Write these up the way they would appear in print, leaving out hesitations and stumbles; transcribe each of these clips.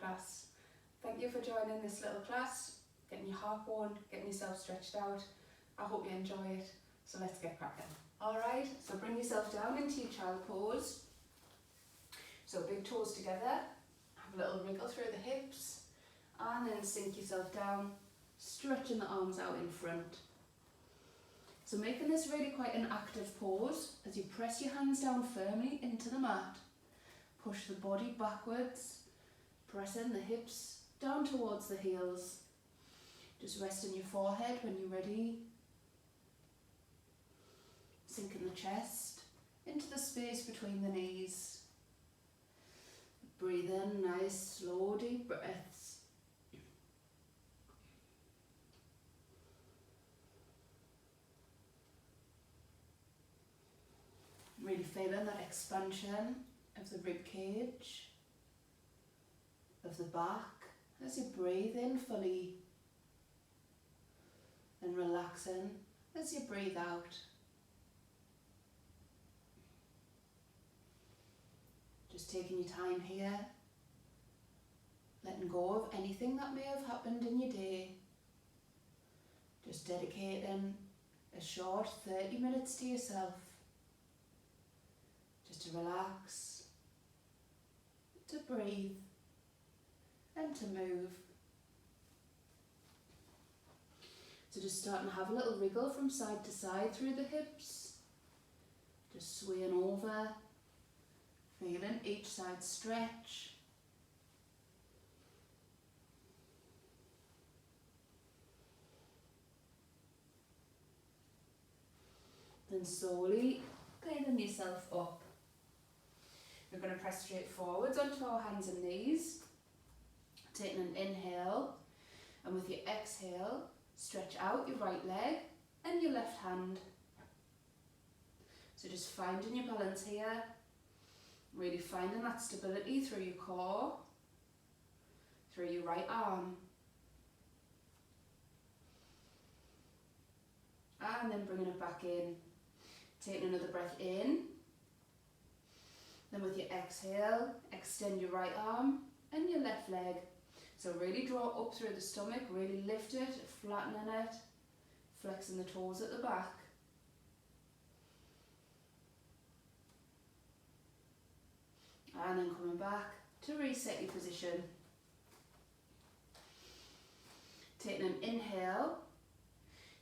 class. Thank you for joining this little class, getting your heart warmed, getting yourself stretched out. I hope you enjoy it, so let's get cracking. Alright, so bring yourself down into your child pose. So big toes together, have a little wriggle through the hips, and then sink yourself down, stretching the arms out in front. So making this really quite an active pose as you press your hands down firmly into the mat. Push the body backwards, pressing the hips down towards the heels. Just resting your forehead when you're ready. Sinking the chest into the space between the knees. Breathe in nice, slow, deep breaths. Really feeling that expansion of the rib cage, of the back, as you breathe in fully, and relaxing as you breathe out. Just taking your time here, letting go of anything that may have happened in your day. Just dedicating a short 30 minutes to yourself, just to relax, to breathe, and to move. So just starting to have a little wriggle from side to side through the hips, just swaying over, feeling each side stretch. Then slowly cleaning yourself up. We're going to press straight forwards onto our hands and knees, taking an inhale, and with your exhale, stretch out your right leg and your left hand. So just finding your balance here, really finding that stability through your core, through your right arm. And then bringing it back in, taking another breath in. Then with your exhale, extend your right arm and your left leg. So really draw up through the stomach, really lift it, flattening it, flexing the toes at the back. And then coming back to reset your position. Taking an inhale,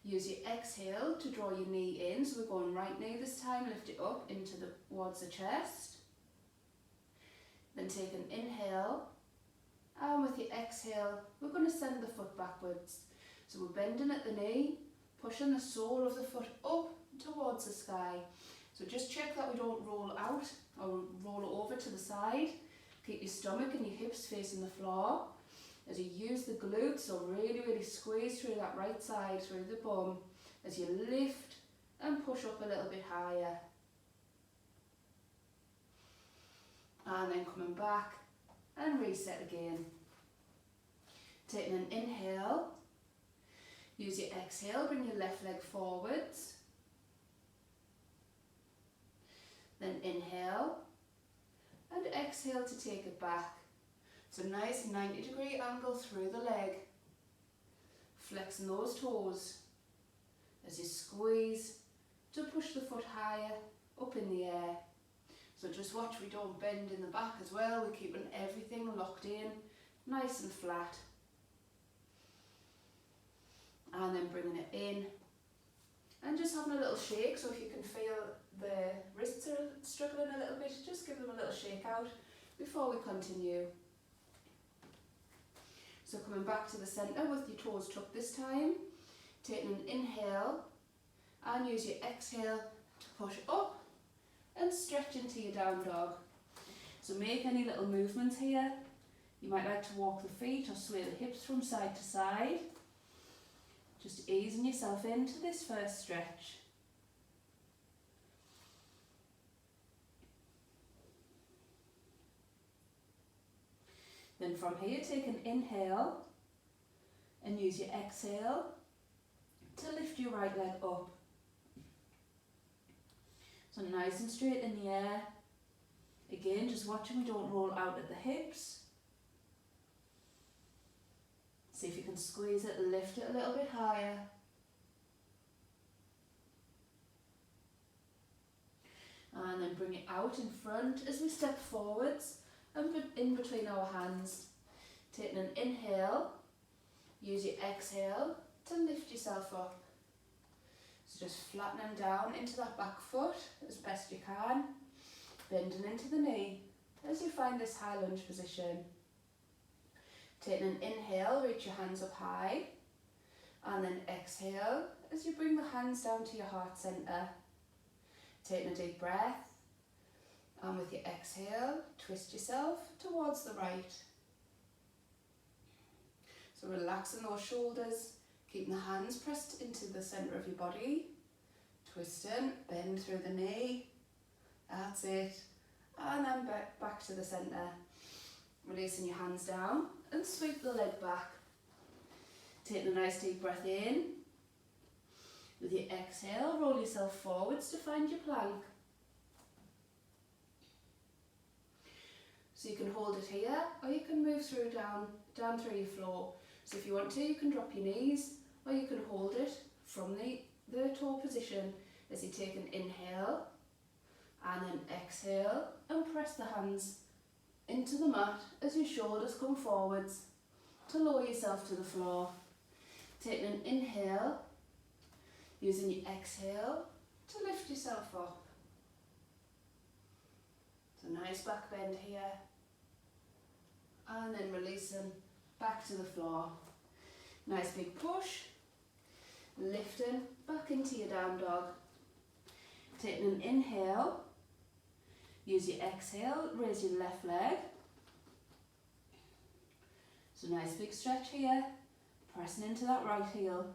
use your exhale to draw your knee in. So we're going right knee this time, lift it up towards the chest. Then take an inhale, and with your exhale, we're going to send the foot backwards. So we're bending at the knee, pushing the sole of the foot up towards the sky. So just check that we don't roll out or roll over to the side. Keep your stomach and your hips facing the floor as you use the glutes, so really squeeze through that right side, through the bum, as you lift and push up a little bit higher. And then coming back and reset again. Taking an inhale, use your exhale, bring your left leg forwards. Then inhale and exhale to take it back. So nice 90-degree angle through the leg. Flexing those toes as you squeeze to push the foot higher up in the air. So just watch we don't bend in the back as well. We're keeping everything locked in, nice and flat. And then bringing it in and just having a little shake. So if you can feel the wrists are struggling a little bit, just give them a little shake out before we continue. So coming back to the centre with your toes tucked this time, taking an inhale and use your exhale to push up and stretch into your down dog. So make any little movements here. You might like to walk the feet or sway the hips from side to side. Just easing yourself into this first stretch. Then from here, take an inhale and use your exhale to lift your right leg up. So nice and straight in the air. Again, just watching we don't roll out at the hips. See if you can squeeze it, lift it a little bit higher. And then bring it out in front as we step forwards and in between our hands. Taking an inhale, use your exhale to lift yourself up. So just flattening down into that back foot as best you can, bending into the knee as you find this high lunge position. Taking an inhale, reach your hands up high, and then exhale as you bring the hands down to your heart centre. Taking a deep breath, and with your exhale, twist yourself towards the right. So relaxing those shoulders, keeping the hands pressed into the centre of your body, twisting, bend through the knee, that's it, and then back to the centre. Releasing your hands down and sweep the leg back. Taking a nice deep breath in. With your exhale, roll yourself forwards to find your plank. So you can hold it here, or you can move through down through your floor. So if you want to, you can drop your knees, or you can hold it from the toe position as you take an inhale, and then exhale, and press the hands into the mat as your shoulders come forwards to lower yourself to the floor. Taking an inhale, using your exhale to lift yourself up. So nice back bend here. And then releasing back to the floor. Nice big push. Lifting back into your down dog. Taking an inhale. Use your exhale, raise your left leg. So nice big stretch here. Pressing into that right heel.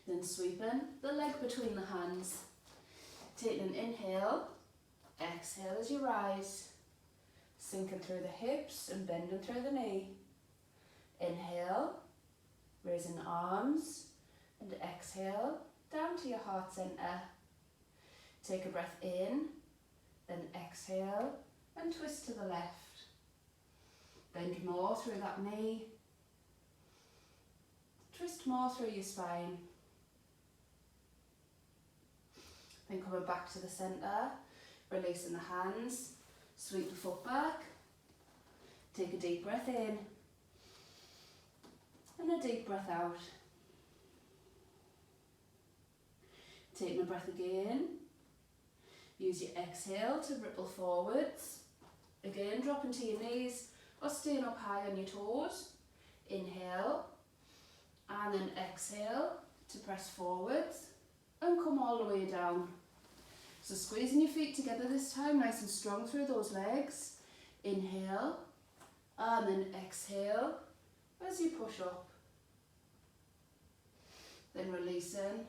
Then sweeping the leg between the hands. Taking an inhale, exhale as you rise. Sinking through the hips and bending through the knee. Inhale, raising the arms, and exhale down to your heart centre. Take a breath in, then exhale and twist to the left. Bend more through that knee. Twist more through your spine. Then coming back to the centre, releasing the hands, sweep the foot back, take a deep breath in, and a deep breath out. Taking a breath again, use your exhale to ripple forwards, again dropping to your knees or staying up high on your toes. Inhale, and then exhale to press forwards and come all the way down. So squeezing your feet together this time, nice and strong through those legs. Inhale, and then exhale as you push up. Then releasing,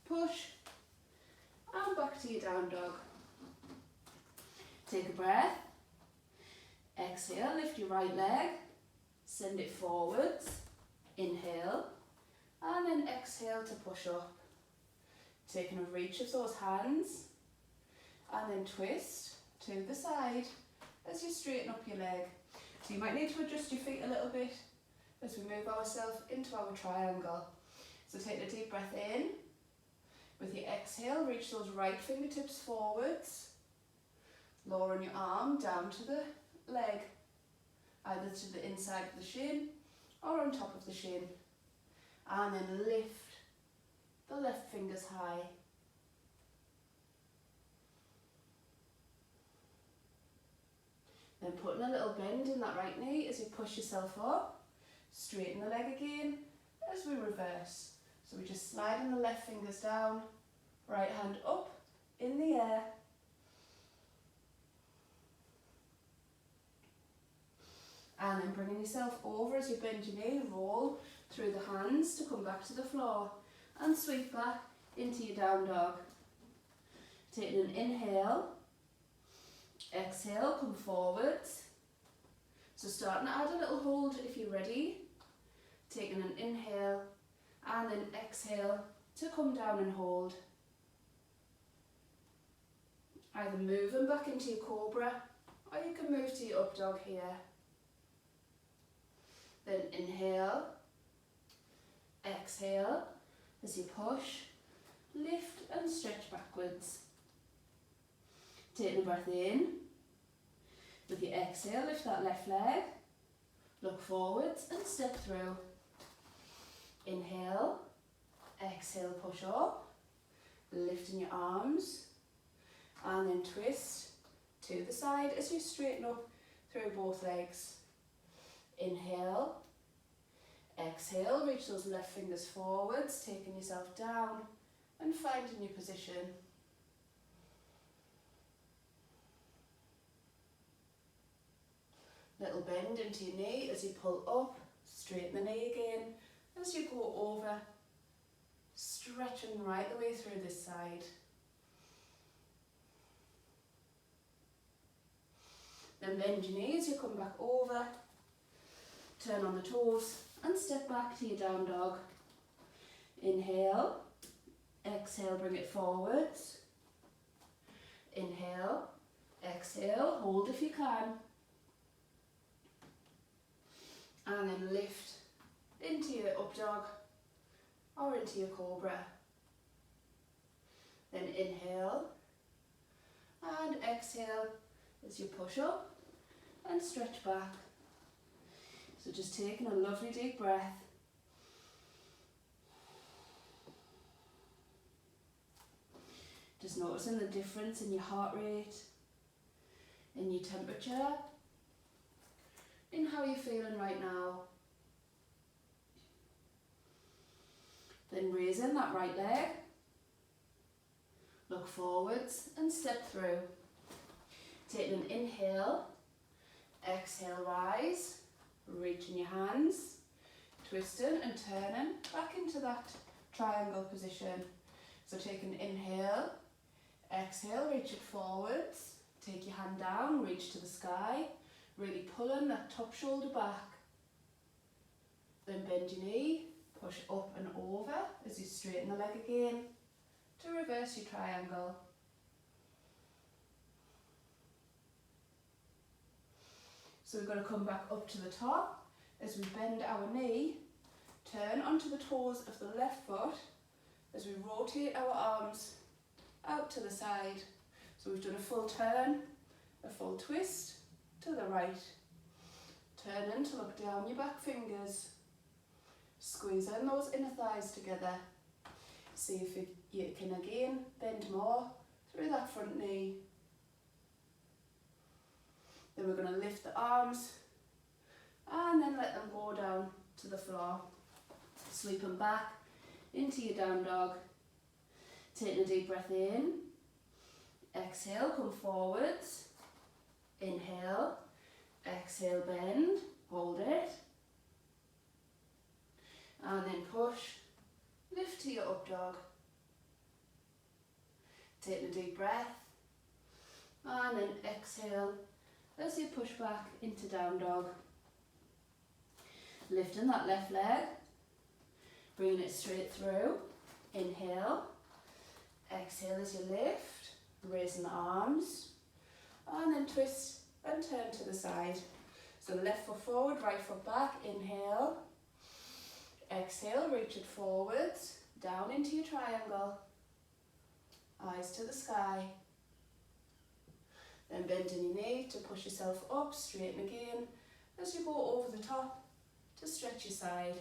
push, and back to your down dog. Take a breath. Exhale, lift your right leg, send it forwards. Inhale, and then exhale to push up. Taking a reach of those hands, and then twist to the side as you straighten up your leg. So you might need to adjust your feet a little bit as we move ourselves into our triangle. So take a deep breath in. With your exhale, reach those right fingertips forwards, lowering your arm down to the leg, either to the inside of the shin or on top of the shin. And then lift the left fingers high. Then putting a little bend in that right knee as you push yourself up. Straighten the leg again as we reverse. So we're just sliding the left fingers down, right hand up in the air. And then bringing yourself over as you bend your knee, roll through the hands to come back to the floor and sweep back into your down dog. Taking an inhale, exhale, come forwards. So starting to add a little hold if you're ready. Taking an inhale and then exhale to come down and hold. Either moving back into your cobra, or you can move to your up dog here. Then inhale, exhale, as you push, lift and stretch backwards. Take a breath in. With your exhale, lift that left leg, look forwards and step through. Inhale, exhale, push up, lifting your arms, and then twist to the side as you straighten up through both legs. Inhale, exhale, reach those left fingers forwards, taking yourself down and finding your position. Little bend into your knee as you pull up, straighten the knee again as you go over, stretching right the way through this side. Then bend your knee as you come back over, turn on the toes and step back to your down dog. Inhale, exhale, bring it forwards. Inhale, exhale, hold if you can. And then lift into your up dog or into your cobra. Then inhale and exhale as you push up and stretch back. So just taking a lovely deep breath. Just noticing the difference in your heart rate, in your temperature, in how you're feeling right now. Then raising that right leg, look forwards and step through. Taking an inhale, exhale, rise, reaching your hands, twisting and turning back into that triangle position. So take an inhale, exhale, reach it forwards, take your hand down, reach to the sky, really pulling that top shoulder back. Then bend your knee, push up and over as you straighten the leg again to reverse your triangle. So we're going to come back up to the top as we bend our knee, turn onto the toes of the left foot as we rotate our arms out to the side. So we've done a full turn, a full twist to the right. Turn in to look down your back fingers. Squeeze in those inner thighs together. See if you can again bend more through that front knee. Then we're going to lift the arms and then let them go down to the floor. Sweeping back into your down dog. Taking a deep breath in. Exhale, come forwards. Inhale. Exhale, bend. Hold it. And then push. Lift to your up dog. Taking a deep breath. And then exhale as you push back into down dog. Lifting that left leg. Bringing it straight through. Inhale. Exhale as you lift. Raising the arms. And then twist and turn to the side. So left foot forward, right foot back. Inhale. Exhale, reach it forwards. Down into your triangle. Eyes to the sky. Then bending your knee to push yourself up, straighten again as you go over the top to stretch your side.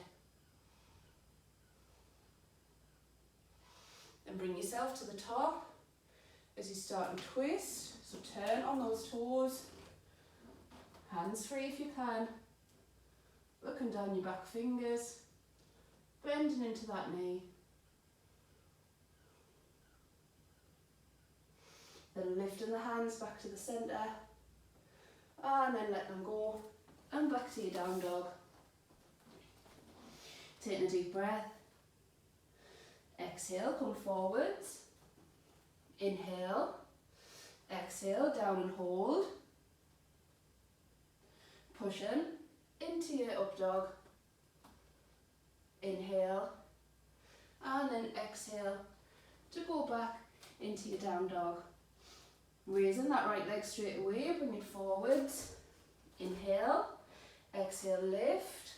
Then bring yourself to the top as you start to twist. So turn on those toes, hands free if you can, looking down your back fingers, bending into that knee. Then lifting the hands back to the centre and then let them go and back to your down dog. Taking a deep breath. Exhale, come forwards. Inhale. Exhale, down and hold. Pushing into your up dog. Inhale. And then exhale to go back into your down dog. Raising that right leg straight away, bring it forwards. Inhale, exhale, lift.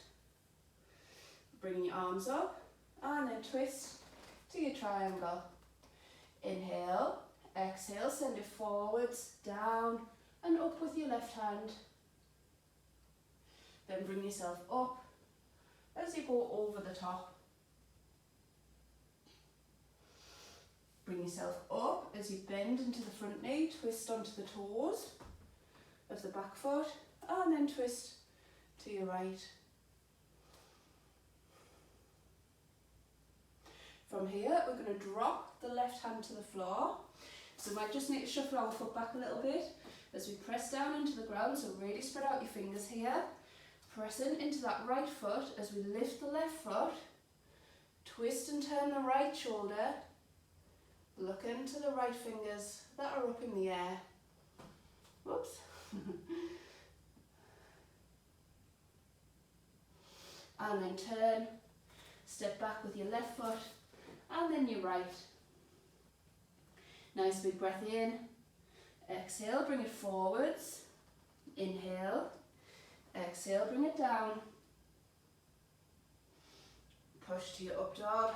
Bring your arms up and then twist to your triangle. Inhale, exhale, send it forwards, down and up with your left hand. Then bring yourself up as you go over the top. Bring yourself up as you bend into the front knee, twist onto the toes of the back foot and then twist to your right. From here, we're going to drop the left hand to the floor. So we might just need to shuffle our foot back a little bit as we press down into the ground. So really spread out your fingers here. Pressing into that right foot as we lift the left foot. Twist and turn the right shoulder. Look into the right fingers that are up in the air. Whoops. And then turn. Step back with your left foot. And then your right. Nice big breath in. Exhale, bring it forwards. Inhale. Exhale, bring it down. Push to your up dog.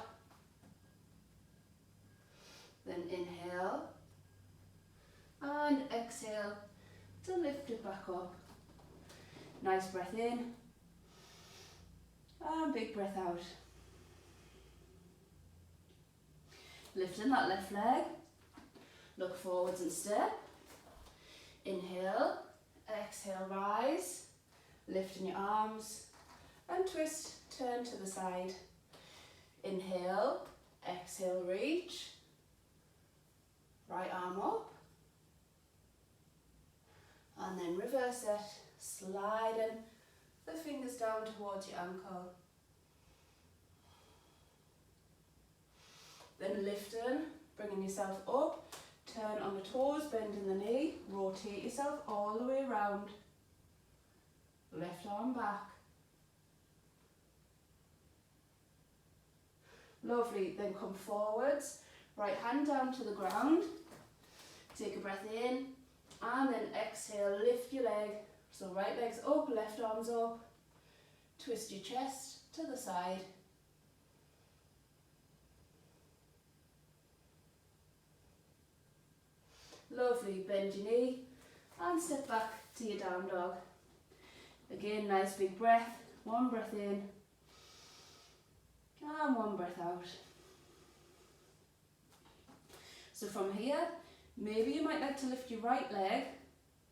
Then inhale. And exhale to lift it back up. Nice breath in. And big breath out. Lifting that left leg, look forwards and step. Inhale, exhale, rise, lifting your arms and twist, turn to the side. Inhale, exhale, reach, right arm up and then reverse it, sliding the fingers down towards your ankle. Then lifting, bringing yourself up, turn on the toes, bending the knee, rotate yourself all the way around. Left arm back. Lovely, then come forwards, right hand down to the ground, take a breath in, and then exhale, lift your leg. So right leg's up, left arm's up, twist your chest to the side. Lovely, bend your knee and step back to your down dog. Again, nice big breath, one breath in and one breath out. So from here, maybe you might like to lift your right leg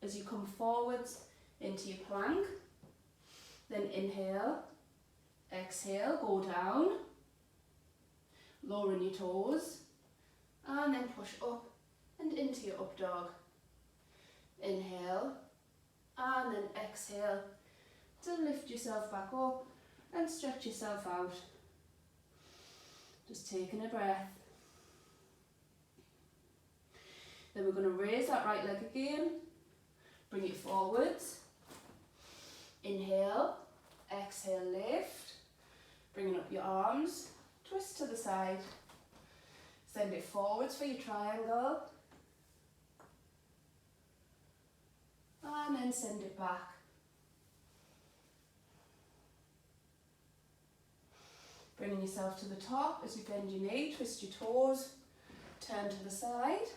as you come forwards into your plank. Then inhale, exhale, go down, lowering your toes and then push up and into your up dog. Inhale and then exhale to lift yourself back up and stretch yourself out. Just taking a breath. Then we're going to raise that right leg again, bring it forwards. Inhale, exhale, lift, bringing up your arms, twist to the side. Send it forwards for your triangle. And then send it back. Bringing yourself to the top as you bend your knee, twist your toes, turn to the side.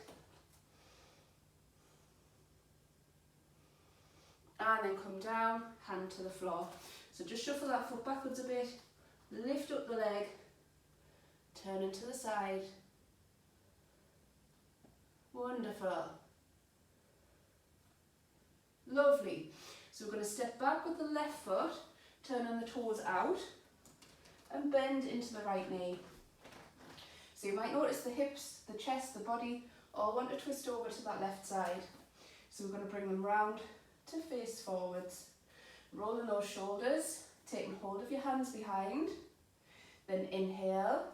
And then come down, hand to the floor. So just shuffle that foot backwards a bit, lift up the leg, turn it to the side. Wonderful. Lovely. So we're going to step back with the left foot, turning the toes out and bend into the right knee. So you might notice the hips, the chest, the body all want to twist over to that left side. So we're going to bring them round to face forwards. Rolling those shoulders, taking hold of your hands behind. Then inhale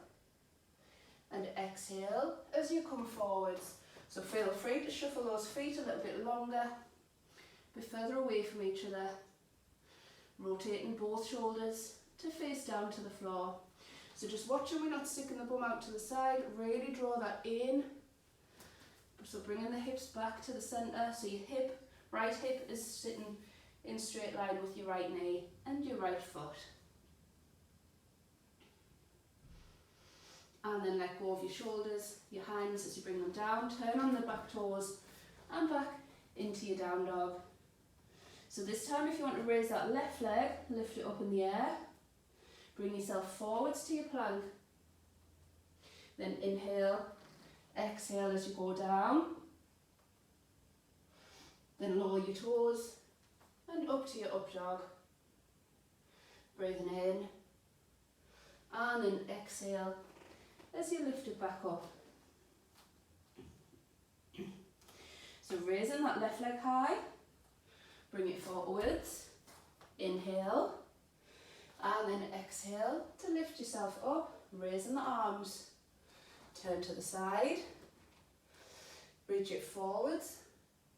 and exhale as you come forwards. So feel free to shuffle those feet a little bit longer, be further away from each other. Rotating both shoulders to face down to the floor. So just watching we're not sticking the bum out to the side, really draw that in, but So bringing the hips back to the centre, so your right hip is sitting in straight line with your right knee and your right foot. And then let go of your shoulders, your hands as you bring them down, turn on the back toes and back into your down dog. So this time if you want to raise that left leg, lift it up in the air, bring yourself forwards to your plank, then inhale, exhale as you go down, then lower your toes and up to your up dog, breathing in and then exhale as you lift it back up. So raising that left leg high, bring it forwards, inhale, and then exhale to lift yourself up, raising the arms, turn to the side, bridge it forwards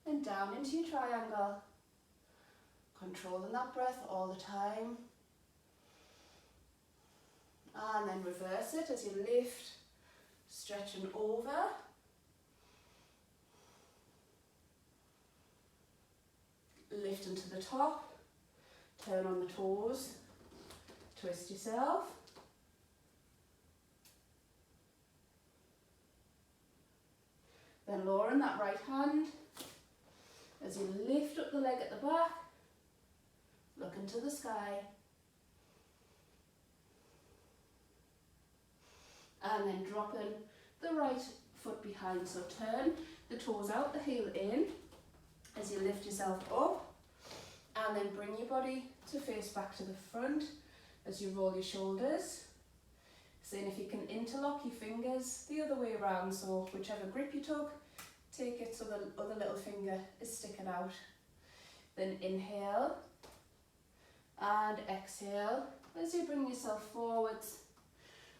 and down into your triangle, controlling that breath all the time. And then reverse it as you lift, stretching over. Lifting to the top, turn on the toes, twist yourself. Then lowering that right hand as you lift up the leg at the back, look into the sky. And then dropping the right foot behind, so turn the toes out, the heel in as you lift yourself up, and then bring your body to face back to the front as you roll your shoulders. Seeing if you can interlock your fingers the other way around, so whichever grip you took, take it so the other little finger is sticking out. Then inhale and exhale as you bring yourself forwards.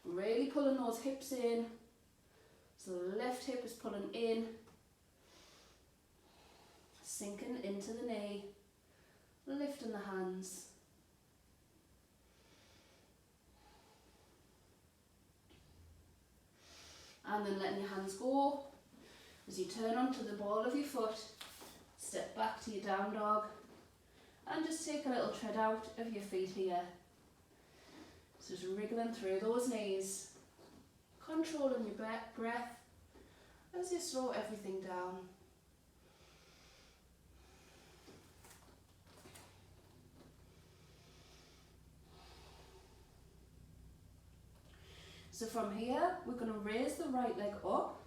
Really pulling those hips in, so the left hip is pulling in, sinking into the knee, lifting the hands. And then letting your hands go as you turn onto the ball of your foot, step back to your down dog and just take a little tread out of your feet here. So just wriggling through those knees, controlling your breath as you slow everything down. So from here, we're going to raise the right leg up.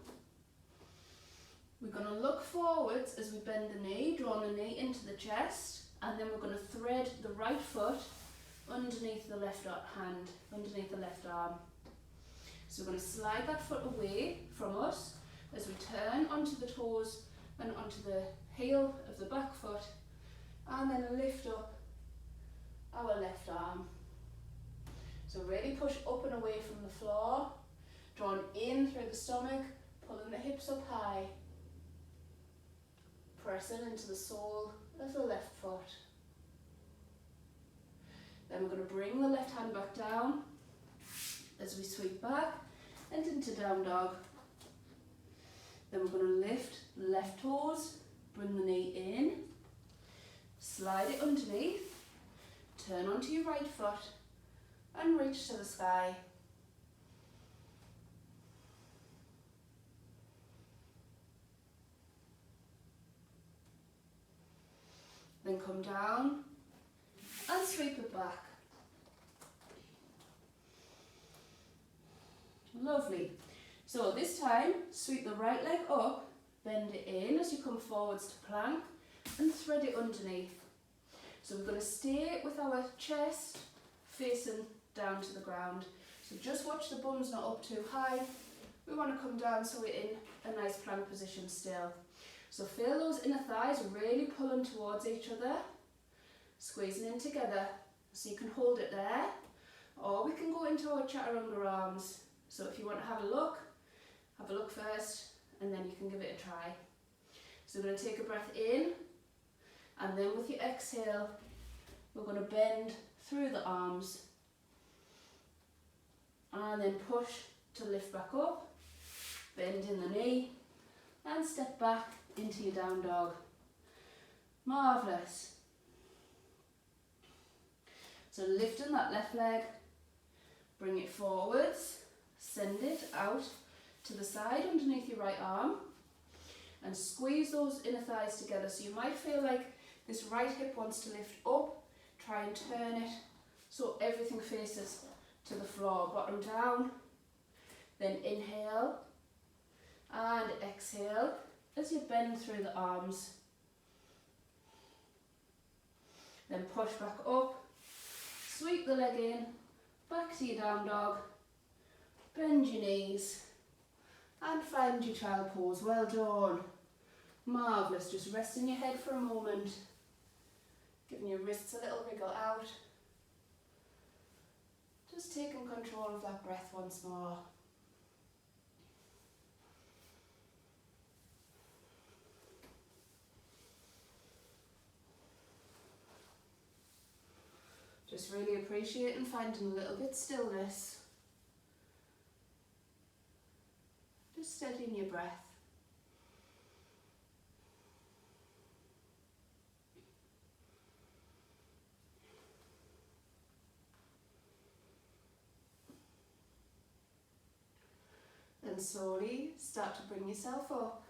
We're going to look forwards as we bend the knee, drawing the knee into the chest, and then we're going to thread the right foot underneath the left hand, underneath the left arm. So we're going to slide that foot away from us as we turn onto the toes and onto the heel of the back foot, and then lift up our left arm. So really push up and away from the floor, drawing in through the stomach, pulling the hips up high, pressing into the sole of the left foot. Then we're going to bring the left hand back down as we sweep back and into down dog. Then we're going to lift the left toes, bring the knee in, slide it underneath, turn onto your right foot and reach to the sky. Then come down and sweep it back. Lovely. So this time, sweep the right leg up, bend it in as you come forwards to plank and thread it underneath. So we're going to stay with our chest facing down to the ground. So just watch the bum's not up too high. We want to come down so we're in a nice plank position still. So feel those inner thighs really pulling towards each other, squeezing in together. So you can hold it there, or we can go into our chaturanga arms. So if you want to have a look first, and then you can give it a try. So we're going to take a breath in, and then with your exhale, we're going to bend through the arms, and then push to lift back up, bend in the knee, and step back into your down dog. Marvellous. So lifting that left leg, bring it forwards, send it out to the side underneath your right arm and squeeze those inner thighs together. So you might feel like this right hip wants to lift up, try and turn it so everything faces to the floor. Bottom down, then inhale and exhale as you bend through the arms. Then push back up, sweep the leg in, back to your down dog, bend your knees and find your child pose. Well done. Marvellous. Just resting your head for a moment, giving your wrists a little wriggle out. Just taking control of that breath once more. Just really appreciating finding a little bit stillness. Just steadying your breath. Then slowly start to bring yourself up.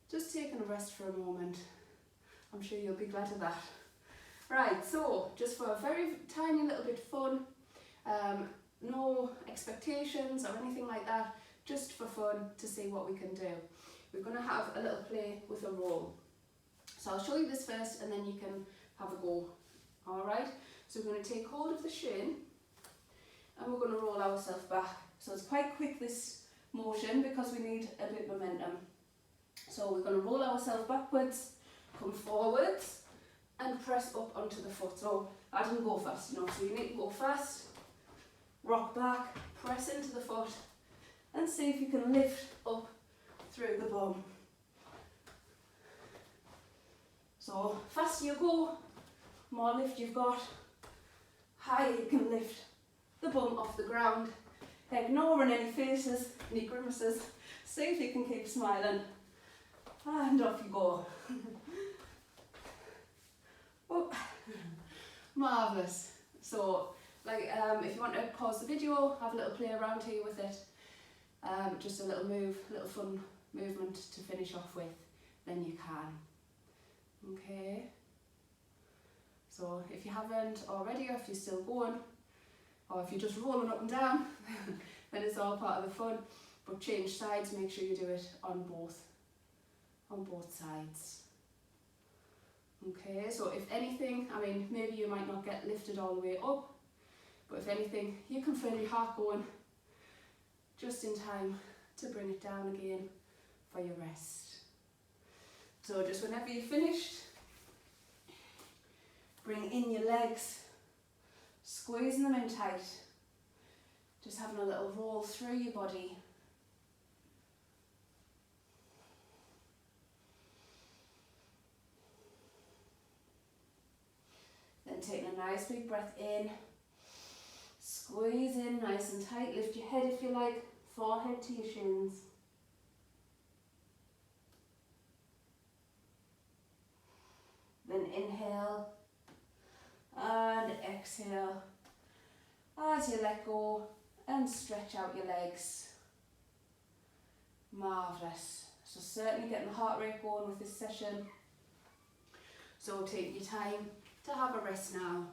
Just taking a rest for a moment. I'm sure you'll be glad of that. Right, so just for a very tiny little bit of fun, no expectations or anything like that, just for fun to see what we can do. We're going to have a little play with a roll. So I'll show you this first and then you can have a go. Alright, so we're going to take hold of the shin and we're going to roll ourselves back. So it's quite quick, this motion, because we need a bit of momentum. So we're going to roll ourselves backwards, come forwards and press up onto the foot. So I didn't go fast enough, so you need to go fast, rock back, press into the foot and see if you can lift up through the bum. So faster you go, more lift you've got, higher you can lift the bum off the ground, ignoring any faces, any grimaces. See if you can keep smiling, and off you go. Oh, marvellous. So, like, if you want to pause the video, have a little play around here with it, just a little fun movement to finish off with, then you can. Okay. So if you haven't already, or if you're still going, or if you're just rolling up and down, then it's all part of the fun. But change sides, make sure you do it on both sides. Okay, so if anything, I mean, maybe you might not get lifted all the way up, but if anything, you can feel your heart going just in time to bring it down again for your rest. So just whenever you're finished, bring in your legs, squeezing them in tight, just having a little roll through your body. Then taking a nice big breath in, squeeze in nice and tight, lift your head if you like, forehead to your shins. Then inhale and exhale as you let go and stretch out your legs. Marvellous. So certainly getting the heart rate going with this session. So take your time to have a rest now.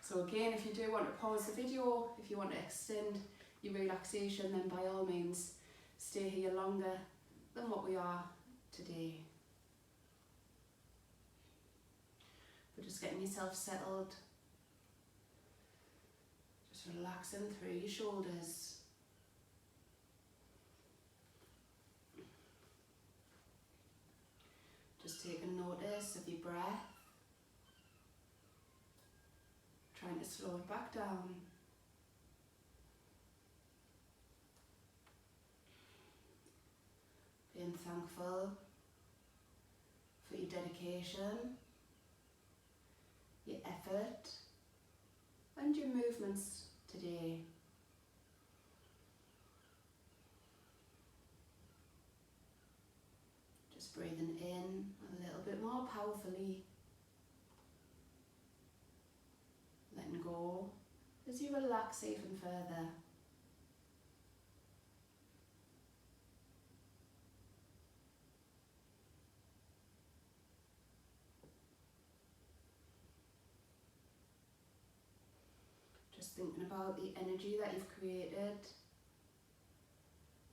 So again, if you do want to pause the video, if you want to extend your relaxation, then by all means stay here longer than what we are today. But just getting yourself settled, just relaxing through your shoulders. Just taking notice of your breath, trying to slow it back down. Being thankful for your dedication, your effort and your movements today. Just breathing in a little bit more powerfully. Letting go as you relax even further. Just thinking about the energy that you've created,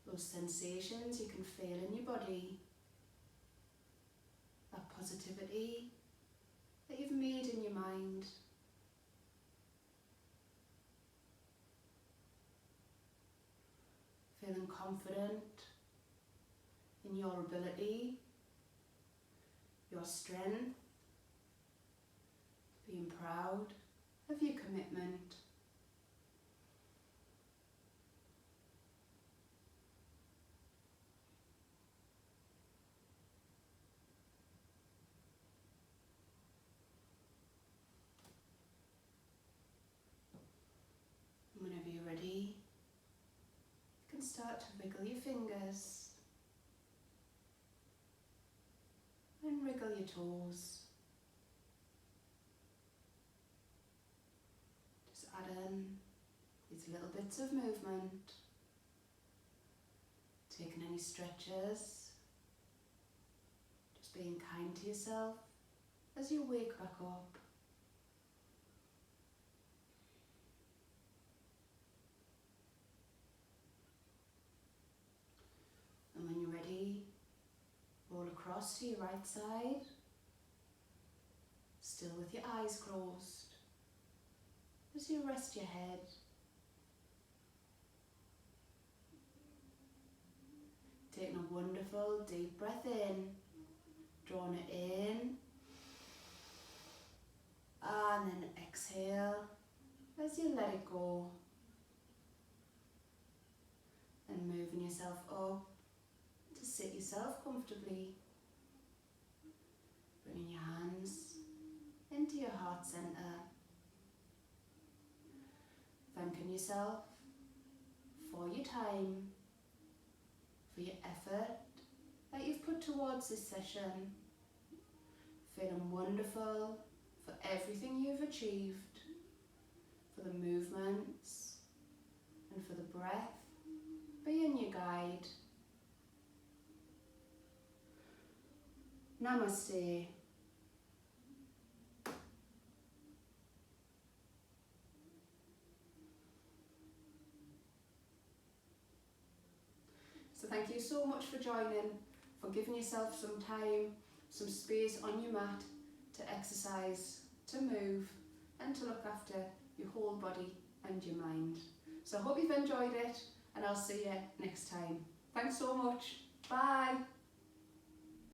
those sensations you can feel in your body, that positivity that you've made in your mind. Feeling confident in your ability, your strength, being proud of your commitment. And whenever you're ready, you can start to wiggle your fingers and wriggle your toes. Just add in these little bits of movement, taking any stretches, just being kind to yourself as you wake back up. And when you're ready, roll across to your right side, still with your eyes closed, as you rest your head. Taking a wonderful deep breath in, drawing it in, and then exhale as you let it go. And moving yourself up to sit yourself comfortably. Bringing your hands into your heart center. Thanking yourself for your time, for your effort that you've put towards this session. Feeling wonderful for everything you've achieved, for the movements and for the breath being your guide. Namaste. So thank you so much for joining, for giving yourself some time, some space on your mat to exercise, to move, and to look after your whole body and your mind. So I hope you've enjoyed it, and I'll see you next time. Thanks so much. Bye.